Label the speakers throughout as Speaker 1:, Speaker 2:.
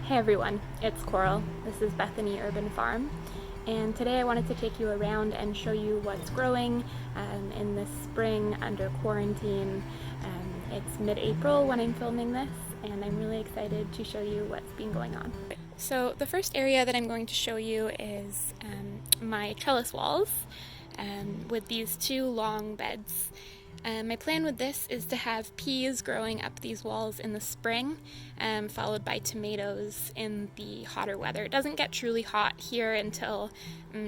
Speaker 1: Hey everyone, it's Coral. This is Bethany Urban Farm, and today I wanted to take you around and show you what's growing in this spring under quarantine. It's mid-April when I'm filming this, and I'm really excited to show you what's been going on. So the first area that I'm going to show you is my trellis walls with these two long beds. My plan with this is to have peas growing up these walls in the spring, followed by tomatoes in the hotter weather. It doesn't get truly hot here until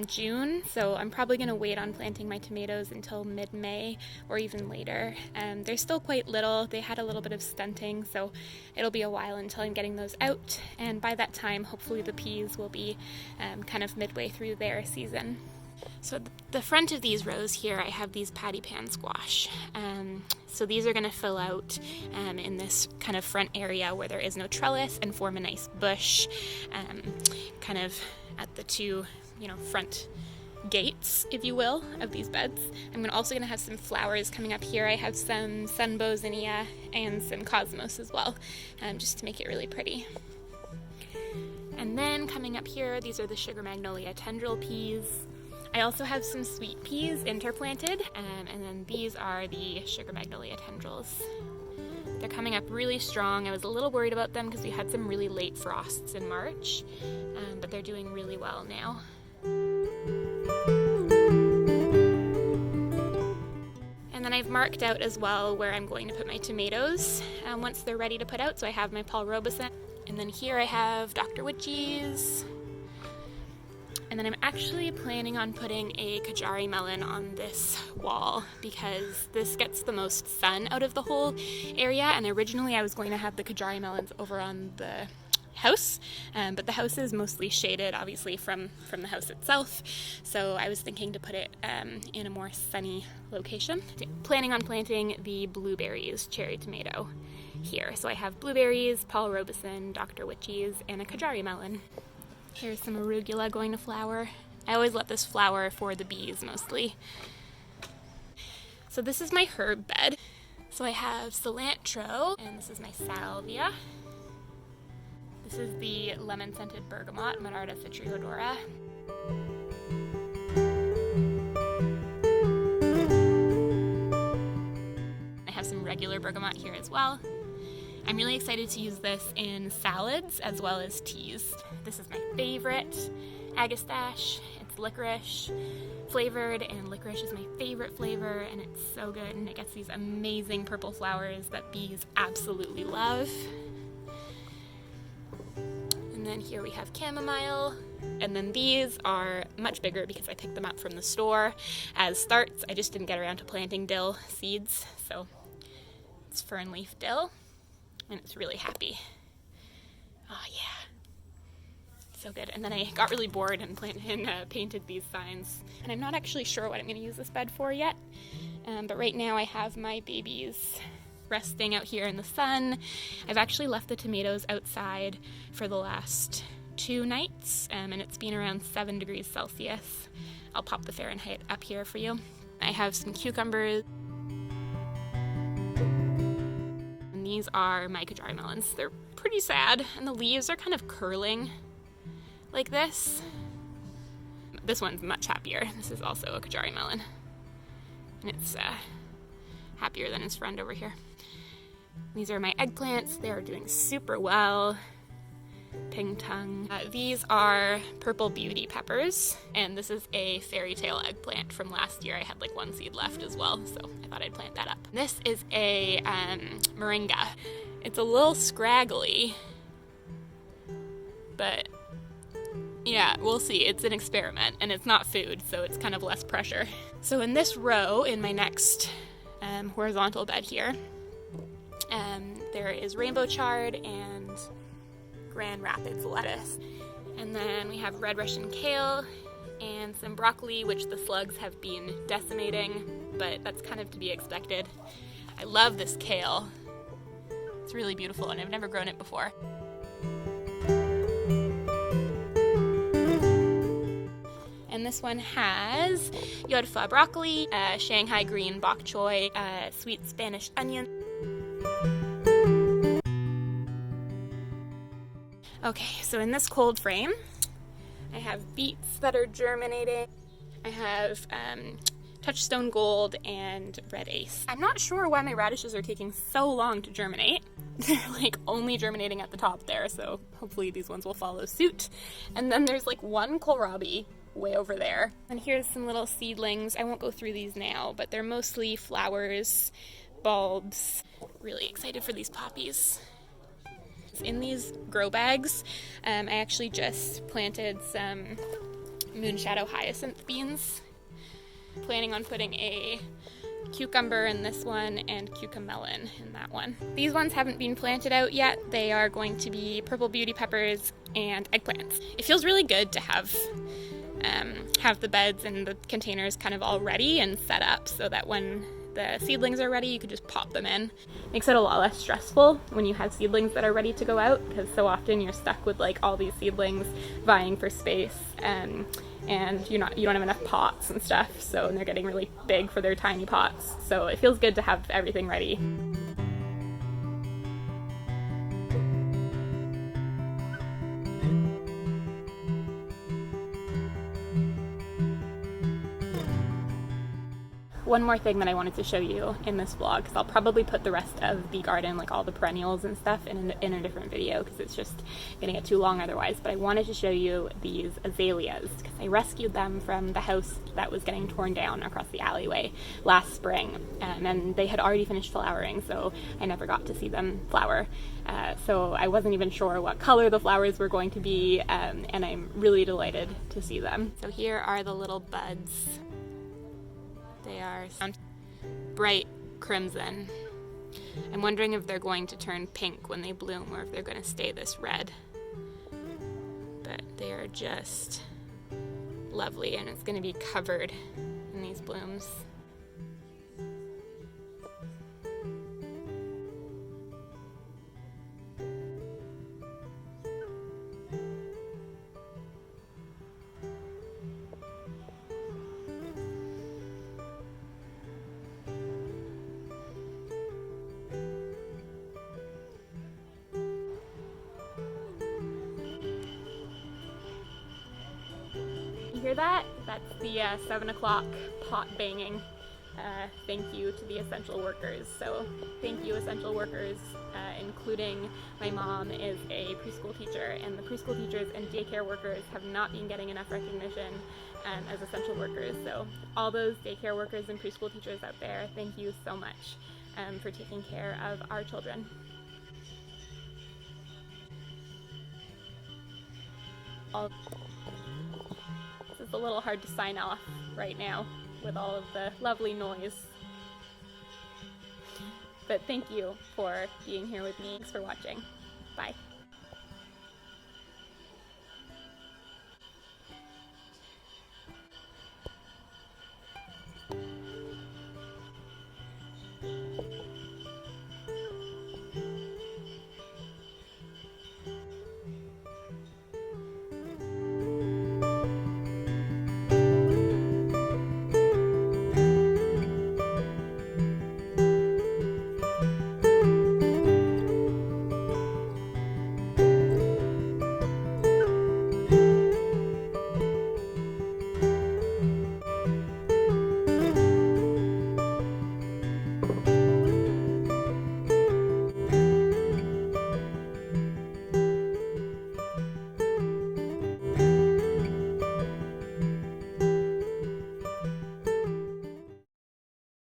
Speaker 1: June, so I'm probably going to wait on planting my tomatoes until mid-May or even later. They're still quite little. They had a little bit of stunting, so it'll be a while until I'm getting those out, and by that time hopefully the peas will be kind of midway through their season. So the front of these rows here, I have these patty pan squash. So these are going to fill out in this kind of front area where there is no trellis and form a nice bush kind of at the two, front gates, if you will, of these beds. I'm also going to have some flowers coming up here. I have some sunbow zinnia and some cosmos as well, just to make it really pretty. And then coming up here, these are the sugar magnolia tendril peas. I also have some sweet peas interplanted, and then these are the sugar magnolia tendrils. They're coming up really strong. I was a little worried about them because we had some really late frosts in March, but they're doing really well now. And then I've marked out as well where I'm going to put my tomatoes once they're ready to put out. So I have my Paul Robeson, and then here I have Dr. Witchy's. And then I'm actually planning on putting a Kajari melon on this wall because this gets the most sun out of the whole area. And originally I was going to have the Kajari melons over on the house, but the house is mostly shaded, obviously, from the house itself. So I was thinking to put it in a more sunny location. Planning on planting the blueberries cherry tomato here. So I have blueberries, Paul Robeson, Dr. Witchy's, and a Kajari melon. Here's some arugula going to flower. I always let this flower for the bees mostly. So this is my herb bed. So I have cilantro, and this is my salvia. This is the lemon-scented bergamot, Monarda citriodora. I have some regular bergamot here as well. I'm really excited to use this in salads as well as teas. This is my favorite, agastache. It's licorice flavored, and licorice is my favorite flavor, and it's so good, and it gets these amazing purple flowers that bees absolutely love. And then here we have chamomile, and then these are much bigger because I picked them up from the store as starts. I just didn't get around to planting dill seeds, so it's fern leaf dill. And it's really happy. Oh yeah, so good. And then I got really bored and painted these signs. And I'm not actually sure what I'm going to use this bed for yet. But right now I have my babies resting out here in the sun. I've actually left the tomatoes outside for the last 2 nights, and it's been around 7 degrees Celsius. I'll pop the Fahrenheit up here for you. I have some cucumbers. These are my Kajari melons. They're pretty sad, and the leaves are kind of curling like this. This one's much happier. This is also a Kajari melon, and it's happier than his friend over here. These are my eggplants. They are doing super well. Ping tongue. These are purple beauty peppers, and this is a fairy tale eggplant from last year. I had like 1 seed left as well, so I thought I'd plant that up. This is a moringa. It's a little scraggly, but yeah, we'll see. It's an experiment, and it's not food, so it's kind of less pressure. So in this row, in my next horizontal bed here, there is rainbow chard and Grand Rapids lettuce. And then we have red Russian kale and some broccoli, which the slugs have been decimating, but that's kind of to be expected. I love this kale. It's really beautiful, and I've never grown it before. And this one has yodfa broccoli, Shanghai green bok choy, sweet Spanish onion. Okay, so in this cold frame, I have beets that are germinating. I have touchstone gold and red ace. I'm not sure why my radishes are taking so long to germinate. They're like only germinating at the top there, so hopefully these ones will follow suit. And then there's like one kohlrabi way over there. And here's some little seedlings. I won't go through these now, but they're mostly flowers, bulbs. Really excited for these poppies. In these grow bags, I actually just planted some moonshadow hyacinth beans. Planning on putting a cucumber in this one and cucamelon in that one. These ones haven't been planted out yet. They are going to be purple beauty peppers and eggplants. It feels really good to have the beds and the containers kind of all ready and set up so that when the seedlings are ready, you can just pop them in. Makes it a lot less stressful when you have seedlings that are ready to go out, because so often you're stuck with like all these seedlings vying for space, and you don't have enough pots and stuff, so they're getting really big for their tiny pots. So it feels good to have everything ready. One more thing that I wanted to show you in this vlog, because I'll probably put the rest of the garden, like all the perennials and stuff, in a different video because it's just going to get too long otherwise. But I wanted to show you these azaleas because I rescued them from the house that was getting torn down across the alleyway last spring, and they had already finished flowering, so I never got to see them flower. So I wasn't even sure what color the flowers were going to be, and I'm really delighted to see them. So here are the little buds. They are bright crimson. I'm wondering if they're going to turn pink when they bloom or if they're going to stay this red. But they are just lovely, and it's going to be covered in these blooms. Hear that? That's the 7 o'clock pot banging. Thank you to the essential workers. So thank you, essential workers, including my mom is a preschool teacher, and the preschool teachers and daycare workers have not been getting enough recognition as essential workers. So all those daycare workers and preschool teachers out there, thank you so much for taking care of our children. It's a little hard to sign off right now with all of the lovely noise. But thank you for being here with me. Thanks for watching. Bye.